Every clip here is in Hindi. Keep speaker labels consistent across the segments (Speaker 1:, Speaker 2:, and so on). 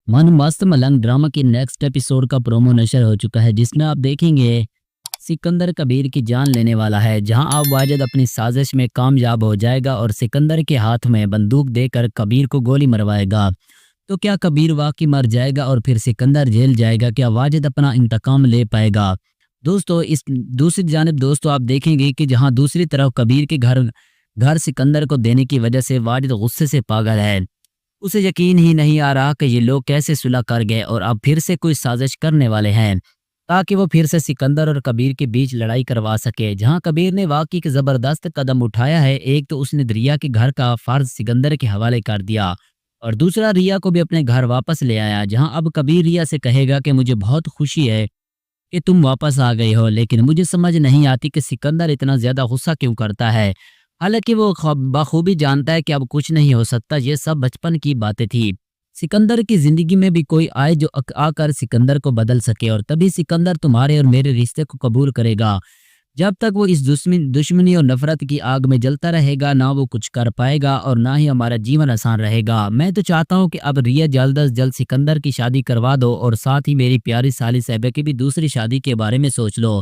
Speaker 1: मन मस्त मलंग ड्रामा की नेक्स्ट एपिसोड का प्रोमो नशर हो चुका है, जिसमें आप देखेंगे सिकंदर कबीर की जान लेने वाला है। जहां अब वाजिद अपनी साजिश में कामयाब हो जाएगा और सिकंदर के हाथ में बंदूक देकर कबीर को गोली मरवाएगा। तो क्या कबीर वाकई मर जाएगा और फिर सिकंदर जेल जाएगा? क्या वाजिद अपना इंतकाम ले पाएगा? दोस्तों, इस दूसरी जानिब दोस्तों आप देखेंगे कि जहां दूसरी तरफ कबीर के घर घर सिकंदर को देने की वजह से वाजिद गुस्से से पागल है। उसे यकीन ही नहीं आ रहा कि ये लोग कैसे सुलह कर गए और अब फिर से कोई साजिश करने वाले हैं ताकि वो फिर से सिकंदर और कबीर के बीच लड़ाई करवा सके। जहां कबीर ने वाकई के जबरदस्त कदम उठाया है। एक तो उसने रिया के घर का फर्ज सिकंदर के हवाले कर दिया और दूसरा रिया को भी अपने घर वापस ले आया। जहां अब कबीर रिया से कहेगा कि मुझे बहुत खुशी है कि तुम वापस आ गई हो, लेकिन मुझे समझ नहीं आती कि सिकंदर इतना ज्यादा गुस्सा क्यों करता है। हालांकि वो बखूबी जानता है कि अब कुछ नहीं हो सकता, ये सब बचपन की बातें थी। सिकंदर की जिंदगी में भी कोई आए जो आकर सिकंदर को बदल सके और तभी सिकंदर तुम्हारे और मेरे रिश्ते को कबूल करेगा। जब तक वो इस दुश्मनी और नफरत की आग में जलता रहेगा, ना वो कुछ कर पाएगा और ना ही हमारा जीवन आसान रहेगा। मैं तो चाहता हूँ कि अब रिया जल्द अज जल्द सिकंदर की शादी करवा दो और साथ ही मेरी प्यारी साली साहिबा की भी दूसरी शादी के बारे में सोच लो।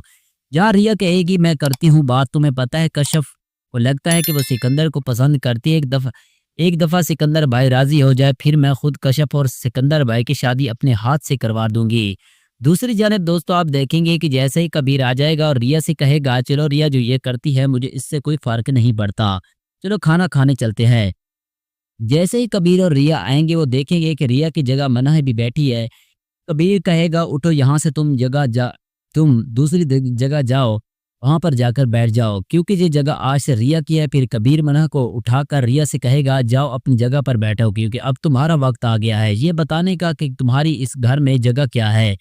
Speaker 1: जहाँ रिया कहेगी मैं करती हूँ बात। तुम्हें पता है कश्यप को लगता है कि वो सिकंदर को पसंद करती है। एक दफा सिकंदर भाई राजी हो जाए, फिर मैं खुद कश्यप और सिकंदर भाई की शादी अपने हाथ से करवा दूंगी। दूसरी जानिब दोस्तों आप देखेंगे कि जैसे ही कबीर आ जाएगा और रिया से कहेगा चलो रिया जो ये करती है मुझे इससे कोई फर्क नहीं पड़ता, चलो खाना खाने चलते हैं। जैसे ही कबीर और रिया आएंगे वो देखेंगे कि रिया की जगह मना भी बैठी है। कबीर कहेगा उठो यहाँ से, तुम दूसरी जगह जाओ, वहां पर जाकर बैठ जाओ, क्योंकि ये जगह आज से रिया की है। फिर कबीर मना को उठाकर रिया से कहेगा जाओ अपनी जगह पर बैठो, क्योंकि अब तुम्हारा वक्त आ गया है ये बताने का कि तुम्हारी इस घर में जगह क्या है।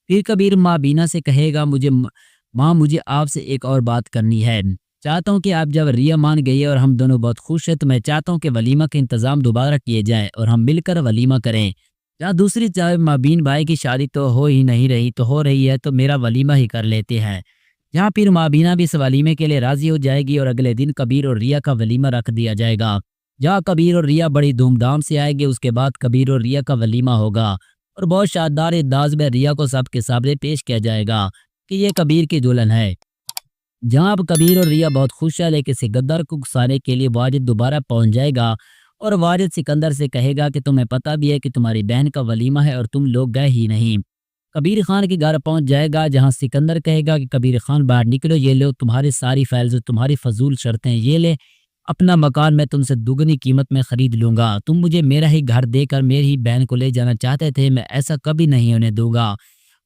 Speaker 1: फिर कबीर माँ बीना से कहेगा माँ मुझे आपसे एक और बात करनी है। चाहता हूँ कि आप जब रिया मान गई है और हम दोनों बहुत खुश हैं, तो मैं चाहता हूँ कि वलीमा के इंतजाम दोबारा किए जाए और हम मिलकर वलीमा करें। जहाँ दूसरी चाहे माबीन भाई की शादी तो हो ही नहीं रही तो हो रही है, तो मेरा वलीमा ही कर लेते हैं। जहाँ फिर माबीना भी इस वलीमे के लिए राजी हो जाएगी और अगले दिन कबीर और रिया का वलीमा रख दिया जाएगा। जहाँ कबीर और रिया बड़ी धूमधाम से आएंगे, उसके बाद कबीर और रिया का वलीमा होगा और बहुत शानदार अंदाज में रिया को सबके सामने पेश किया जाएगा कि ये कबीर की दुल्हन है। जहाँ अब कबीर और रिया बहुत खुश है, लेकिन सिकंदर को गुस्साने के लिए वाजिद दोबारा पहुंच जाएगा और वाजिद सिकंदर से कहेगा कि तुम्हें पता भी है कि तुम्हारी बहन का वलीमा है और तुम लोग गए ही नहीं। कबीर खान के घर पहुंच जाएगा, जहां सिकंदर कहेगा कि कबीर खान बाहर निकलो, ये लो तुम्हारी सारी फाइल्स, तुम्हारी फजूल शर्तें, ये ले अपना मकान मैं तुमसे दुगनी कीमत में खरीद लूंगा। तुम मुझे मेरा ही घर देकर मेरी ही बहन को ले जाना चाहते थे, मैं ऐसा कभी नहीं होने दूंगा।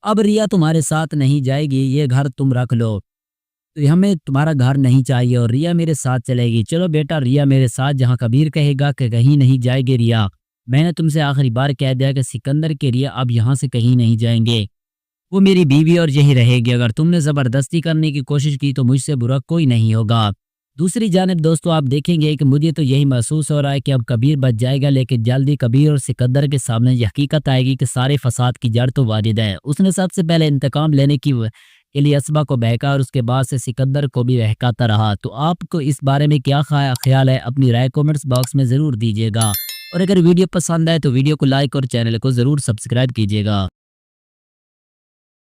Speaker 1: अब रिया तुम्हारे साथ नहीं जाएगी, ये घर तुम रख लो, तो हमें तुम्हारा घर नहीं चाहिए और रिया मेरे साथ चलेगी। चलो बेटा रिया मेरे साथ। जहाँ कबीर कहेगा कि कहीं नहीं जाएगी रिया, मैंने तुमसे आखिरी बार कह दिया कि सिकंदर के रिया अब यहाँ से कहीं नहीं जाएंगे, वो मेरी बीवी और यही रहेगी। अगर तुमने ज़बरदस्ती करने की कोशिश की तो मुझसे बुरा कोई नहीं होगा। दूसरी जानिब दोस्तों आप देखेंगे कि मुझे तो यही महसूस हो रहा है कि अब कबीर बच जाएगा, लेकिन जल्दी कबीर और सिकंदर के सामने ये हकीकत आएगी कि सारे फसाद की जड़ तो वाजिद है। उसने सबसे पहले इंतकाम लेने के लिए असबा को बहका और उसके बाद से सिकंदर को भी बहकाता रहा। तो आपको इस बारे में क्या ख्याल है? अपनी राय कमेंट्स बॉक्स में ज़रूर दीजिएगा और अगर वीडियो पसंद आए तो वीडियो को लाइक और चैनल को ज़रूर सब्सक्राइब कीजिएगा।